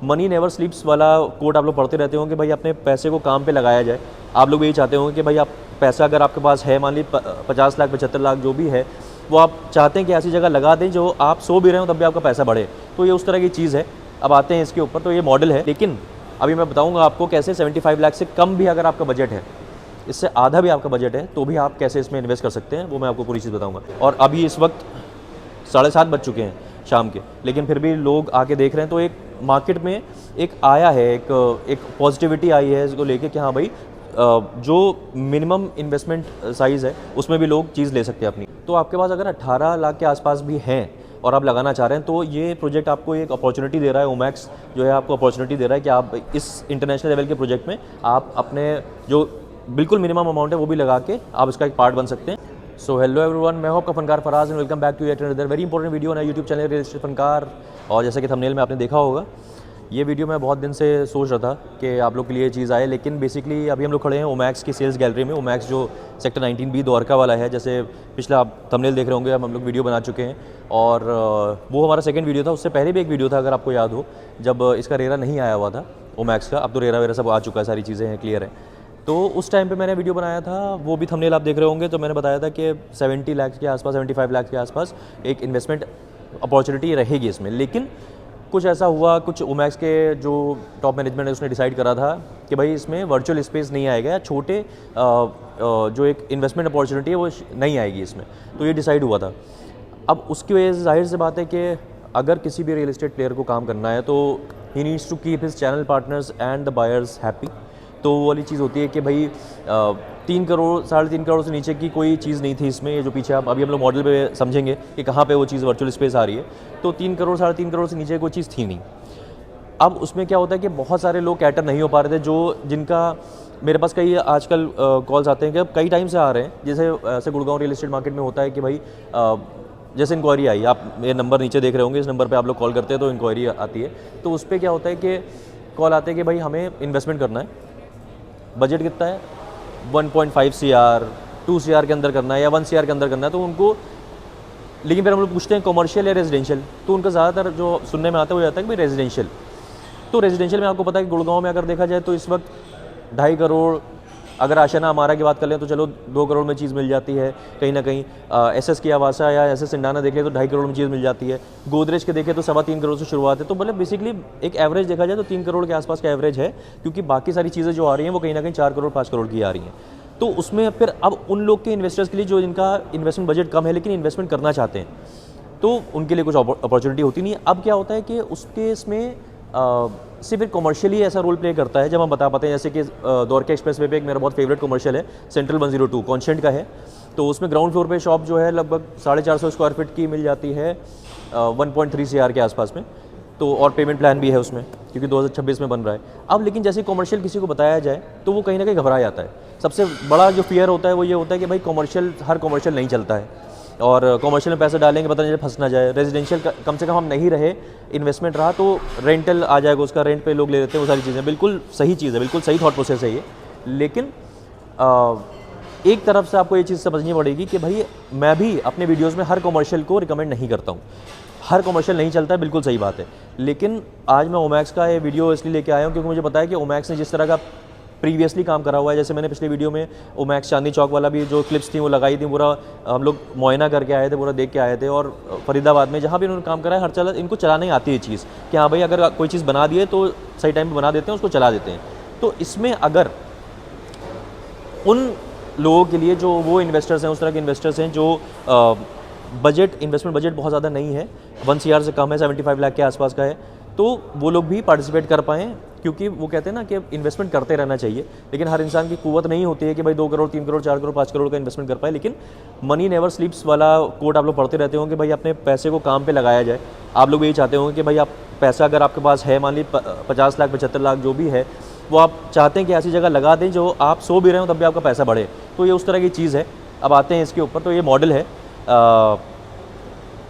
Money never स्लीप्स वाला coat आप लोग पढ़ते रहते हो कि भाई अपने पैसे को काम पे लगाया जाए। आप लोग यही चाहते होंगे कि भाई आप पैसा अगर आपके पास है, मान ली 50 लाख 75 लाख जो भी है, वो आप चाहते हैं कि ऐसी जगह लगा दें जो आप सो भी रहे हो तब भी आपका पैसा बढ़े। तो ये उस तरह की चीज़ है। अब आते हैं इसके ऊपर, तो ये मॉडल है, लेकिन अभी मैं बताऊंगा आपको कैसे 75 लाख से कम भी अगर आपका बजट है, इससे आधा भी आपका बजट है, तो भी आप कैसे इसमें इन्वेस्ट कर सकते हैं, वो मैं आपको पूरी चीज़ बताऊंगा। और अभी इस वक्त 7:30 बज चुके हैं शाम के, लेकिन फिर भी लोग आके देख रहे हैं। तो एक मार्केट में एक आया है, एक पॉजिटिविटी आई है इसको लेके कि हाँ भाई जो मिनिमम इन्वेस्टमेंट साइज़ है उसमें भी लोग चीज़ ले सकते हैं अपनी। तो आपके पास अगर 18 लाख के आसपास भी हैं और आप लगाना चाह रहे हैं, तो ये प्रोजेक्ट आपको एक अपॉर्चुनिटी दे रहा है। ओमैक्स जो है आपको अपॉर्चुनिटी दे रहा है कि आप इस इंटरनेशनल लेवल के प्रोजेक्ट में आप अपने जो बिल्कुल मिनिमम अमाउंट है वो भी लगा के आप इसका एक पार्ट बन सकते हैं। सो हेलो एवरीवन, मैं हूं आपका फनकार Faraz and welcome back to yet another very important video on YouTube channel real estate Funkaar. और जैसे कि थंबनेल में आपने देखा होगा, ये वीडियो मैं बहुत दिन से सोच रहा था कि आप लोग के लिए ये चीज़ आए, लेकिन बेसिकली अभी हम लोग खड़े हैं ओमैक्स की सेल्स गैलरी में। ओमैक्स जो सेक्टर 19B द्वारका वाला है, जैसे पिछला आप थंबनेल देख रहे होंगे, हम लोग वीडियो बना चुके हैं और वो हमारा सेकंड वीडियो था। उससे पहले भी एक वीडियो था, अगर आपको याद हो, जब इसका रेरा नहीं आया हुआ था ओमैक्स का। अब तो रेरा वेरा सब आ चुका है, सारी चीज़ें हैं, क्लियर है। तो उस टाइम पे मैंने वीडियो बनाया था, वो भी थंबनेल आप देख रहे होंगे। तो मैंने बताया था कि 70 लाख के आसपास, 75 लाख के आसपास एक इन्वेस्टमेंट अपॉर्चुनिटी रहेगी इसमें। लेकिन कुछ ऐसा हुआ, कुछ ओमैक्स के जो टॉप मैनेजमेंट है उसने डिसाइड करा था कि भाई इसमें वर्चुअल स्पेस नहीं आएगा, या छोटे जो एक इन्वेस्टमेंट अपॉर्चुनिटी है वो नहीं आएगी इसमें। तो ये डिसाइड हुआ था। अब उसकी वजह से जाहिर सी बात है कि अगर किसी भी रियल एस्टेट प्लेयर को काम करना है तो ही needs to keep his channel partners and the buyers happy. तो वो वाली चीज़ होती है कि भाई 3 करोड़ 3.5 करोड़ से नीचे की कोई चीज़ नहीं थी इसमें। ये जो पीछे अभी हम लोग मॉडल पे समझेंगे कि कहाँ पे वो चीज़ वर्चुअल स्पेस आ रही है, तो 3 करोड़ 3.5 करोड़ से नीचे कोई चीज़ थी नहीं। अब उसमें क्या होता है कि बहुत सारे लोग कैटर नहीं हो पा रहे थे, जो जिनका मेरे पास कई आजकल कॉल्स आते हैं कि अब कई टाइम से आ रहे हैं। जैसे ऐसे गुड़गांव रियल एस्टेट मार्केट में होता है कि भाई जैसे इंक्वायरी आई, आप मेरे नंबर नीचे देख रहे होंगे, इस नंबर पे आप लोग कॉल करते हैं तो इंक्वायरी आती है। तो उस पर क्या होता है कि कॉल आते हैं कि भाई हमें इन्वेस्टमेंट करना है, बजट कितना है, 1.5 CR 2 CR के अंदर करना है या 1 CR के अंदर करना है। तो उनको, लेकिन फिर हम लोग पूछते हैं कमर्शियल या रेजिडेंशियल, तो उनका ज़्यादातर जो सुनने में आता है वो जाता है कि भाई रेजिडेंशियल। तो रेजिडेंशियल में आपको पता है कि गुड़गांव में अगर देखा जाए तो इस वक्त 2.5 करोड़, अगर आशियाना हमारा की बात कर लें तो चलो 2 करोड़ में चीज़ मिल जाती है कहीं ना कहीं। SS की आवासा या SS सिंडाना देख ले तो 2.5 करोड़ में चीज़ मिल जाती है। गोदरेज के देखें तो 3.25 करोड़ से शुरुआत है। तो मतलब बेसिकली एक एवरेज देखा जाए तो 3 करोड़ के आसपास का एवरेज है, क्योंकि बाकी सारी चीज़ें जो आ रही हैं वो कहीं ना कहीं 4 करोड़ 5 करोड़ की आ रही हैं। तो उसमें फिर अब उन लोग के इन्वेस्टर्स के लिए जो जिनका इन्वेस्टमेंट बजट कम है लेकिन इन्वेस्टमेंट करना चाहते हैं, तो उनके लिए कुछ अपॉर्चुनिटी होती नहीं है। अब क्या होता है कि उसके इसमें सिर्फ एक कमर्शियली ऐसा रोल प्ले करता है जब हम बता पाते हैं। जैसे कि द्वारका एक्सप्रेसवे पे एक मेरा बहुत फेवरेट कमर्शियल है, सेंट्रल 102 कॉन्शेंट का है। तो उसमें ग्राउंड फ्लोर पे शॉप जो है लगभग 450 स्क्वायर फीट की मिल जाती है 1.3 CR के आसपास में। तो और पेमेंट प्लान भी है उसमें, क्योंकि 2026 में बन रहा है। अब लेकिन जैसे कमर्शियल किसी को बताया जाए तो वो कहीं ना कहीं घबरा जाता है। सबसे बड़ा जो फियर होता है वो ये होता है कि भाई कमर्शियल, हर कमर्शियल नहीं चलता है, और कमर्शियल में पैसे डालेंगे पता नहीं फंस ना जाए। रेजिडेंशियल कम से कम हम नहीं रहे, इन्वेस्टमेंट रहा तो रेंटल आ जाएगा, उसका रेंट पे लोग ले लेते हैं, वो सारी चीज़ें बिल्कुल सही चीज़ है, बिल्कुल सही थॉट प्रोसेस है ये। लेकिन एक तरफ से आपको ये चीज़ समझनी पड़ेगी कि भाई मैं भी अपने वीडियोज़ में हर कमर्शियल को रिकमेंड नहीं करता हूँ। हर कमर्शियल नहीं चलता है, बिल्कुल सही बात है। लेकिन आज मैं ओमैक्स का ये वीडियो इसलिए लेके आया हूँ क्योंकि मुझे पता है कि ओमैक्स ने जिस तरह का प्रीवियसली काम करा हुआ है। जैसे मैंने पिछले वीडियो में ओमैक्स चांदनी चौक वाला भी जो क्लिप्स थी वो लगाई थी, पूरा हम लोग मुआयना करके आए थे, पूरा देख के आए थे। और फरीदाबाद में जहाँ भी उन्होंने काम करा है, हर इनको चलाने आती है चीज़ कि हाँ भाई अगर कोई चीज़ बना दी है तो सही टाइम पर बना देते हैं, उसको चला देते हैं। तो इसमें अगर उन लोगों के लिए जो वो इन्वेस्टर्स हैं, उस तरह के इन्वेस्टर्स हैं जो इन्वेस्टमेंट बजट बहुत ज़्यादा नहीं है, 1 CR से कम है, 75 लाख के आसपास का है, तो वो लोग भी पार्टिसिपेट कर पाएँ। क्योंकि वो कहते हैं ना कि इन्वेस्टमेंट करते रहना चाहिए, लेकिन हर इंसान की कुव्वत नहीं होती है कि भाई 2 करोड़ 3 करोड़ 4 करोड़ 5 करोड़ का इन्वेस्टमेंट कर पाए। लेकिन मनी नेवर स्लीप्स वाला कोट आप लोग पढ़ते रहते होंगे कि भाई अपने पैसे को काम पे लगाया जाए। आप लोग यही चाहते होंगे कि भाई आप पैसा अगर आपके पास है, मान ली 50 लाख 75 लाख जो भी है, वो आप चाहते हैं कि ऐसी जगह लगा दें जो आप सो भी रहे हो तब भी आपका पैसा बढ़े। तो ये उस तरह की चीज़ है। अब आते हैं इसके ऊपर, तो ये मॉडल है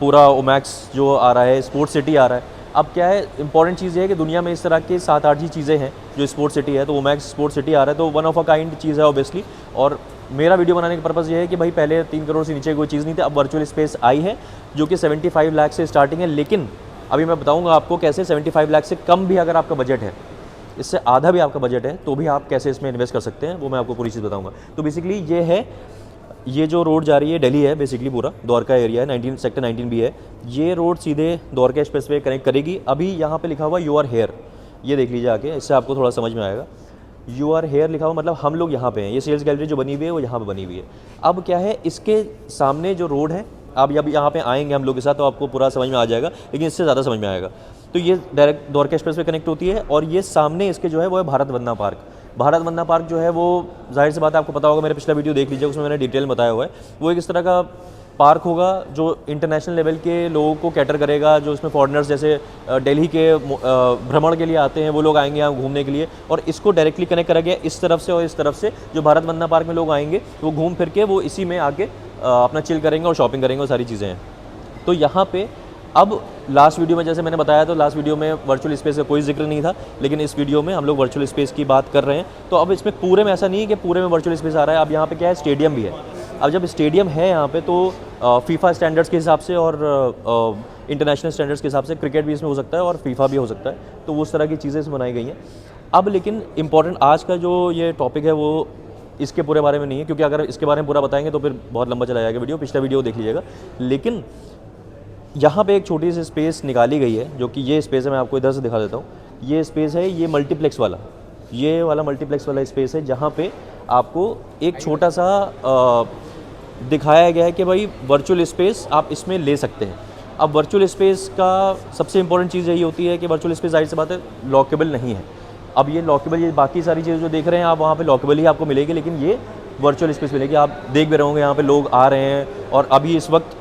पूरा ओमैक्स जो आ रहा है, स्पोर्ट्स सिटी आ रहा है। अब क्या है, इंपॉर्टेंट चीज़ है कि दुनिया में इस तरह के 7-8 ही चीज़ें हैं जो स्पोर्ट्स सिटी है। तो ओमैक्स स्पोर्ट्स सिटी आ रहा है, तो वन ऑफ अ काइंड चीज़ है ऑब्वियसली। और मेरा वीडियो बनाने का पर्पज़ ये है कि भाई पहले 3 करोड़ से नीचे कोई चीज़ नहीं थी, अब वर्चुअल स्पेस आई है जो कि 75 लाख से स्टार्टिंग है। लेकिन अभी मैं बताऊंगा आपको कैसे 75 लाख से कम भी अगर आपका बजट है, इससे आधा भी आपका बजट है, तो भी आप कैसे इसमें इन्वेस्ट कर सकते हैं, वो मैं आपको पूरी चीज़ बताऊंगा। तो बेसिकली ये है, ये जो रोड जा रही है दिल्ली है, बेसिकली पूरा द्वारका एरिया है, 19 सेक्टर 19 भी है। ये रोड सीधे द्वारका एक्सप्रेस वे कनेक्ट करेगी। अभी यहाँ पे लिखा हुआ यू आर हेयर, ये देख लीजिए आके, इससे आपको थोड़ा समझ में आएगा। यू आर हेयर लिखा हुआ मतलब हम लोग यहाँ पे हैं। ये सेल्स गैलरी जो बनी हुई है वो यहाँ पे बनी हुई है। अब क्या है, इसके सामने जो रोड है, आप जब यहाँ पे आएंगे हम लोग के साथ तो आपको पूरा समझ में आ जाएगा, लेकिन इससे ज़्यादा समझ में आएगा। तो ये डायरेक्ट द्वारका एक्सप्रेस पे कनेक्ट होती है, और ये सामने इसके जो है वो है भारत वंदना पार्क। भारत वंदना पार्क जो है वो जाहिर सी बात है, आपको पता होगा, मेरा पिछला वीडियो देख लीजिए, उसमें मैंने डिटेल बताया हुआ है। वो एक इस तरह का पार्क होगा जो इंटरनेशनल लेवल के लोगों को कैटर करेगा, जो इसमें फॉरेनर्स जैसे दिल्ली के भ्रमण के लिए आते हैं, वो लोग आएंगे यहाँ घूमने के लिए। और इसको डायरेक्टली कनेक्ट करा गया इस तरफ से और इस तरफ से। जो भारत वंदना पार्क में लोग आएंगे वो घूम फिर के वो इसी में आके अपना चिल करेंगे और शॉपिंग करेंगे, और सारी चीज़ें हैं। तो यहाँ पे अब लास्ट वीडियो में जैसे मैंने बताया, तो लास्ट वीडियो में वर्चुअल स्पेस का कोई जिक्र नहीं था, लेकिन इस वीडियो में हम लोग वर्चुअल स्पेस की बात कर रहे हैं। तो अब इसमें पूरे में ऐसा नहीं है कि पूरे में वर्चुअल स्पेस आ रहा है। अब यहाँ पे क्या है, स्टेडियम भी है। अब जब स्टेडियम है यहाँ पे, तो फीफा स्टैंडर्ड्स के हिसाब से और इंटरनेशनल स्टैंडर्ड्स के हिसाब से क्रिकेट भी इसमें हो सकता है और फीफा भी हो सकता है। तो उस तरह की चीज़ें इसमें बनाई गई हैं। अब लेकिन इम्पॉर्टेंट आज का जो ये टॉपिक है वो इसके पूरे बारे में नहीं है, क्योंकि अगर इसके बारे में पूरा बताएंगे तो फिर बहुत लंबा चला जाएगा वीडियो, पिछला वीडियो देख लीजिएगा। लेकिन यहाँ पे एक छोटी सी स्पेस निकाली गई है, जो कि ये स्पेस है, मैं आपको इधर से दिखा देता हूँ। ये स्पेस है, ये मल्टीप्लेक्स वाला, ये वाला मल्टीप्लेक्स वाला स्पेस है, जहाँ पे आपको एक छोटा सा दिखाया गया है कि भाई वर्चुअल स्पेस आप इसमें ले सकते हैं। अब वर्चुअल स्पेस का सबसे इंपॉर्टेंट चीज़ यही होती है कि वर्चुअल स्पेस जाहिर सी बात है लॉकेबल नहीं है। अब ये लॉकेबल, ये बाकी सारी चीज़ें जो देख रहे हैं आप वहाँ पे लॉकेबल ही आपको मिलेगी, लेकिन ये वर्चुअल स्पेस मिलेगी। आप देख भी रहे होंगे यहाँ पे लोग आ रहे हैं, और अभी इस वक्त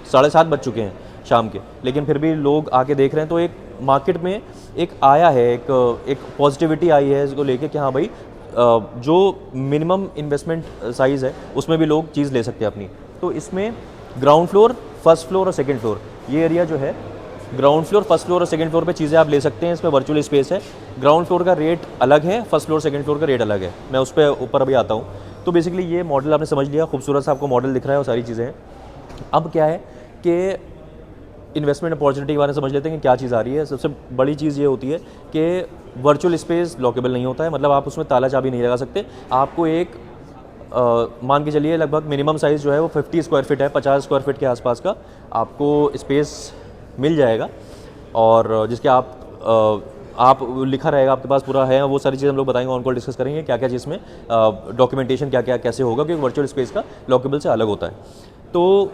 7:30 बज चुके हैं शाम के, लेकिन फिर भी लोग आके देख रहे हैं। तो एक मार्केट में एक आया है, एक पॉजिटिविटी आई है इसको लेके कि हाँ भाई जो मिनिमम इन्वेस्टमेंट साइज़ है उसमें भी लोग चीज़ ले सकते हैं अपनी। तो इसमें ग्राउंड फ्लोर, फर्स्ट फ्लोर और सेकंड फ्लोर, ये एरिया जो है ग्राउंड फ्लोर, फर्स्ट फ्लोर और सेकंड फ्लोर पे चीज़ें आप ले सकते हैं। इसमें वर्चुअल स्पेस है। ग्राउंड फ्लोर का रेट अलग है, फर्स्ट फ्लोर सेकंड फ्लोर का रेट अलग है। मैं उस पर ऊपर अभी आता हूँ। तो बेसिकली ये मॉडल आपने समझ लिया, खूबसूरत सा आपको मॉडल दिख रहा है और सारी चीज़ें हैं। अब क्या है कि इन्वेस्टमेंट अपॉर्चुनिटी के बारे में समझ लेते हैं कि क्या चीज़ आ रही है। सबसे बड़ी चीज़ ये होती है कि वर्चुअल स्पेस लॉकेबल नहीं होता है, मतलब आप उसमें ताला चाबी नहीं लगा सकते। आपको एक मान के चलिए लगभग मिनिमम साइज़ जो है वो 50 स्क्वायर फीट है, 50 स्क्वायर फीट के आसपास का आपको स्पेस मिल जाएगा, और जिसके आप लिखा रहेगा आपके पास पूरा है। वो सारी चीज़ हम लोग बताएंगे, ऑन कॉल डिस्कस करेंगे क्या क्या चीज़ में डॉक्यूमेंटेशन क्या क्या कैसे होगा, क्योंकि वर्चुअल स्पेस का लॉकेबल से अलग होता है। तो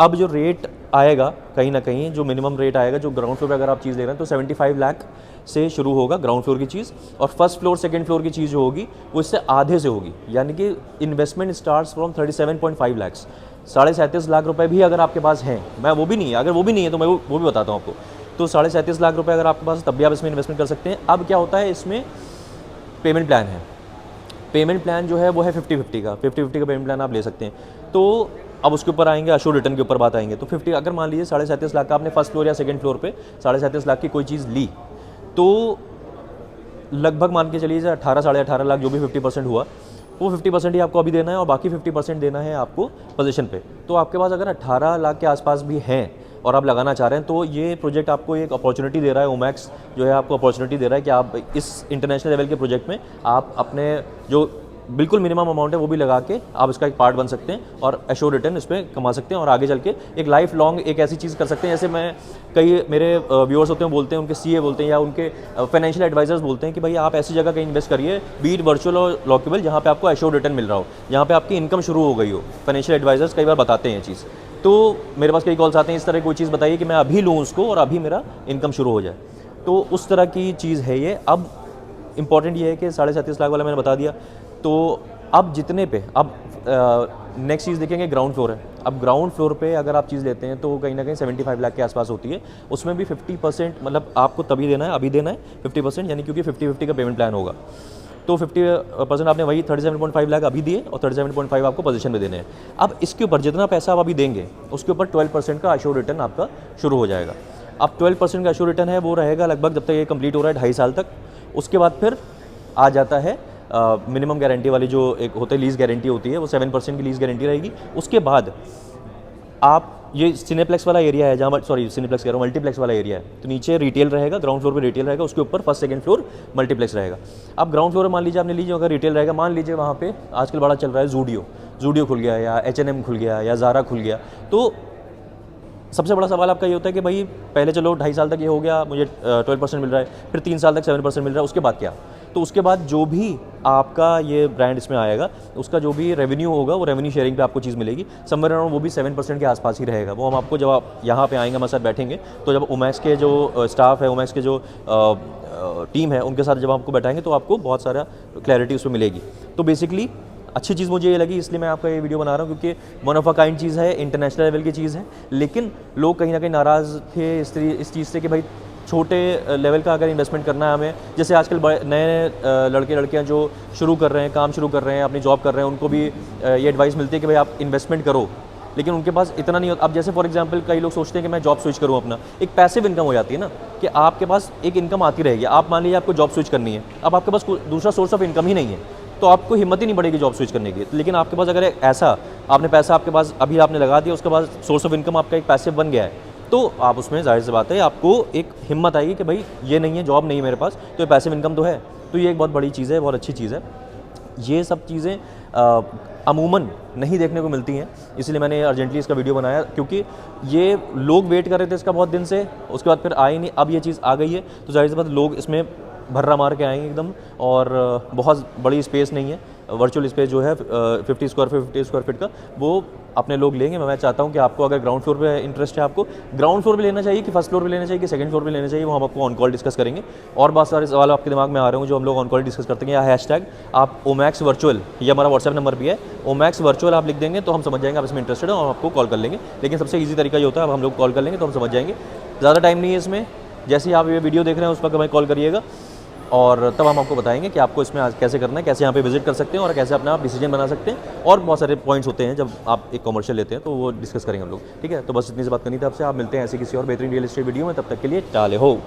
अब जो रेट आएगा कहीं ना कहीं, जो मिनिमम रेट आएगा, जो ग्राउंड फ्लोर पर अगर आप चीज़ ले रहे हैं तो 75 लाख से शुरू होगा ग्राउंड फ्लोर की चीज़, और फर्स्ट फ्लोर सेकंड फ्लोर की चीज़ जो होगी वो इससे आधे से होगी। यानी कि investment starts from 37.5 lakh, 37.5 lakh रुपए भी अगर आपके पास हैं, मैं वो भी नहीं है, अगर वो भी नहीं है तो मैं वो भी बताता हूँ आपको। तो 37.5 लाख रुपए अगर आपके पास, तब भी आप इसमें इन्वेस्टमेंट कर सकते हैं। अब क्या होता है, इसमें पेमेंट प्लान है। पेमेंट प्लान जो है वो है 50-50 का, 50-50 का पेमेंट प्लान आप ले सकते हैं। तो अब उसके ऊपर आएंगे, अश्योर रिटर्न के ऊपर बात आएंगे। तो 50, अगर मान लीजिए 37.5 लाख का आपने फर्स्ट फ्लोर या सेकंड फ्लोर पे 37.5 लाख की कोई चीज़ ली, तो लगभग मान के चलिए 18 साढ़े 18 लाख जो भी 50% हुआ, वो 50% ही आपको अभी देना है, और बाकी 50% देना है आपको पोजीशन पे। तो आपके पास अगर 18 लाख के आसपास भी हैं और आप लगाना चाह रहे हैं, तो ये प्रोजेक्ट आपको एक अपॉर्चुनिटी दे रहा है। ओमैक्स जो है आपको अपॉर्चुनिटी दे रहा है कि आप इस इंटरनेशनल लेवल के प्रोजेक्ट में आप अपने जो बिल्कुल मिनिमम अमाउंट है वो भी लगा के आप इसका एक पार्ट बन सकते हैं, और एश्योर रिटर्न इस पर कमा सकते हैं, और आगे चल के एक लाइफ लॉन्ग एक ऐसी चीज़ कर सकते हैं। जैसे मैं, कई मेरे व्यूअर्स होते हैं, बोलते हैं, उनके सीए बोलते हैं या उनके फाइनेंशियल एडवाइजर्स बोलते हैं कि भाई आप ऐसी जगह कहीं इन्वेस्ट करिए, बीट वर्चुअल और लॉकेबल, जहाँ पे आपको एश्योर रिटर्न मिल रहा हो, जहाँ पे आपकी इनकम शुरू हो गई हो। फाइनेंशियल एडवाइजर्स कई बार बताते हैं ये चीज़। तो मेरे पास कई कॉल्स आते हैं, इस तरह कोई चीज़ बताइए कि मैं अभी लूँ उसको और अभी मेरा इनकम शुरू हो जाए। तो उस तरह की चीज़ है ये। अब इंपॉर्टेंट ये है कि 37.5 लाख वाला मैंने बता दिया। तो अब जितने पे, अब नेक्स्ट चीज़ देखेंगे, ग्राउंड फ्लोर है। अब ग्राउंड फ्लोर पे अगर आप चीज़ लेते हैं तो कहीं ना कहीं 75 लाख के आसपास होती है। उसमें भी 50%, मतलब आपको तभी देना है, अभी देना है 50%, यानी क्योंकि 50-50 का पेमेंट प्लान होगा। तो 50% आपने वही 37.5 लाख अभी दिए, और 37.5 आपको पोजीशन में देने हैं। अब इसके ऊपर जितना पैसा आप अभी देंगे उसके ऊपर 12% का अश्योर रिटर्न आपका शुरू हो जाएगा। अब 12% का अश्योर रिटर्न है वो रहेगा लगभग जब तक ये कंप्लीट हो रहा है 2.5 साल तक। उसके बाद फिर आ जाता है मिनिमम गारंटी वाली, जो एक होता है लीज़ गारंटी होती है, वो 7% की लीज़ गारंटी रहेगी। उसके बाद आप ये सिनेप्लेक्स वाला एरिया है, जहाँ पर सॉरी सिनेप्लेक्स कह रहा हूँ, मल्टीप्लेक्स वाला एरिया है। तो नीचे रिटेल रहेगा, ग्राउंड फ्लोर पे रिटेल रहेगा, उसके ऊपर फर्स्ट सेकंड फ्लोर मल्टीप्लेक्स रहेगा। अब ग्राउंड फ्लोर मान लीजिए आपने लीजिए, अगर रिटेल रहेगा, मान लीजिए वहाँ पे आजकल बड़ा चल रहा है जूडियो खुल गया, या H&M खुल गया, या ज़ारा खुल गया। तो सबसे बड़ा सवाल आपका ये होता है कि भाई पहले चलो 2.5 साल तक ये हो गया, मुझे 12% मिल रहा है, फिर 3 साल तक 7% मिल रहा है, उसके बाद क्या? तो उसके बाद जो भी आपका ये ब्रांड इसमें आएगा, उसका जो भी रेवेन्यू होगा वो रेवेन्यू शेयरिंग पे आपको चीज़ मिलेगी, समवेयर अराउंड वो भी 7% के आसपास ही रहेगा। वो हम आपको जब आप यहाँ पे आएंगे, हमारे साथ बैठेंगे, तो जब ओमैक्स के जो स्टाफ है, ओमैक्स के जो टीम है, उनके साथ जब आपको बैठाएंगे तो आपको बहुत सारा क्लैरिटी उसमें मिलेगी। तो बेसिकली अच्छी चीज़ मुझे ये लगी, इसलिए मैं आपका ये वीडियो बना रहा हूँ, क्योंकि वन ऑफ अ काइंड चीज़ है, इंटरनेशनल लेवल की चीज़ है। लेकिन लोग कहीं ना कहीं नाराज़ थे इस चीज़ से कि भाई छोटे लेवल का अगर इन्वेस्टमेंट करना है हमें, जैसे आजकल बड़े नए लड़के लड़कियां जो शुरू कर रहे हैं, काम शुरू कर रहे हैं, अपनी जॉब कर रहे हैं, उनको भी ये एडवाइस मिलती है कि भाई आप इन्वेस्टमेंट करो, लेकिन उनके पास इतना नहीं होता। अब जैसे फॉर एग्जांपल कई लोग सोचते हैं कि मैं जॉब स्विच करूं, अपना एक पैसिव इनकम हो जाती है ना, कि आपके पास एक इनकम आती रहेगी। आप मान लीजिए आपको जॉब स्विच करनी है, अब आपके पास दूसरा सोर्स ऑफ इनकम ही नहीं है, तो आपको हिम्मत ही नहीं बढ़ेगी जॉब स्विच करने की। लेकिन आपके पास अगर ऐसा आपने पैसा आपके पास अभी आपने लगा दिया, उसके बाद सोर्स ऑफ इनकम आपका एक पैसिव बन गया है, तो आप उसमें जाहिर सी बात है आपको एक हिम्मत आएगी कि भाई ये नहीं है, जॉब नहीं है मेरे पास, तो ये पैसिव इनकम तो है। तो ये एक बहुत बड़ी चीज़ है, बहुत अच्छी चीज़ है। ये सब चीज़ें अमूमन नहीं देखने को मिलती हैं, इसलिए मैंने अर्जेंटली इसका वीडियो बनाया, क्योंकि ये लोग वेट कर रहे थे इसका बहुत दिन से, उसके बाद फिर आई नहीं, अब ये चीज़ आ गई है, तो जाहिर सी बात लोग इसमें भर्रा मार के आएंगे एकदम। और बहुत बड़ी स्पेस नहीं है, वर्चुअल स्पेस जो है 50 स्क्वायर फीट का, वो अपने लोग लेंगे। मैं चाहता हूँ कि आपको अगर ग्राउंड फ्लोर पे इंटरेस्ट है, आपको ग्राउंड फ्लोर पे लेना चाहिए कि फर्स्ट फ्लोर पे लेना चाहिए कि सेकंड फ्लोर पे लेना चाहिए, वो हम आपको ऑन कॉल डिस्कस करेंगे। और बहुत सारे सवाल आपके दिमाग में आ रहे हों जो हम लोग ऑन कॉल डिस्कस करते हैं, या हैशटैग आप ओमैक्स वर्चुअल, ये हमारा व्हाट्सएप नंबर भी है, ओमैक्स वर्चुअल आप लिख देंगे तो हम समझ जाएंगे आप इसमें इंटरेस्टेड हो, हम आपको कॉल कर लेंगे। लेकिन सबसे ईजी तरीका ये होता है, अब हम लोग कॉल कर लेंगे तो हम समझ जाएंगे, ज़्यादा टाइम नहीं है इसमें। जैसे ही आप ये वीडियो देख रहे हैं उस वक्त हमें कॉल करिएगा, और तब हम आपको बताएंगे कि आपको इसमें आज कैसे करना है, कैसे यहाँ पे विजिट कर सकते हैं, और कैसे अपना आप डिसीजन बना सकते हैं। और बहुत सारे पॉइंट्स होते हैं जब आप एक कमर्शियल लेते हैं, तो वो डिस्कस करेंगे हम लोग। ठीक है, तो बस इतनी सी बात करनी थी आपसे। आप मिलते हैं ऐसे किसी और बेहतरीन रियल एस्टेट वीडियो में, तब तक के लिए टाले हो।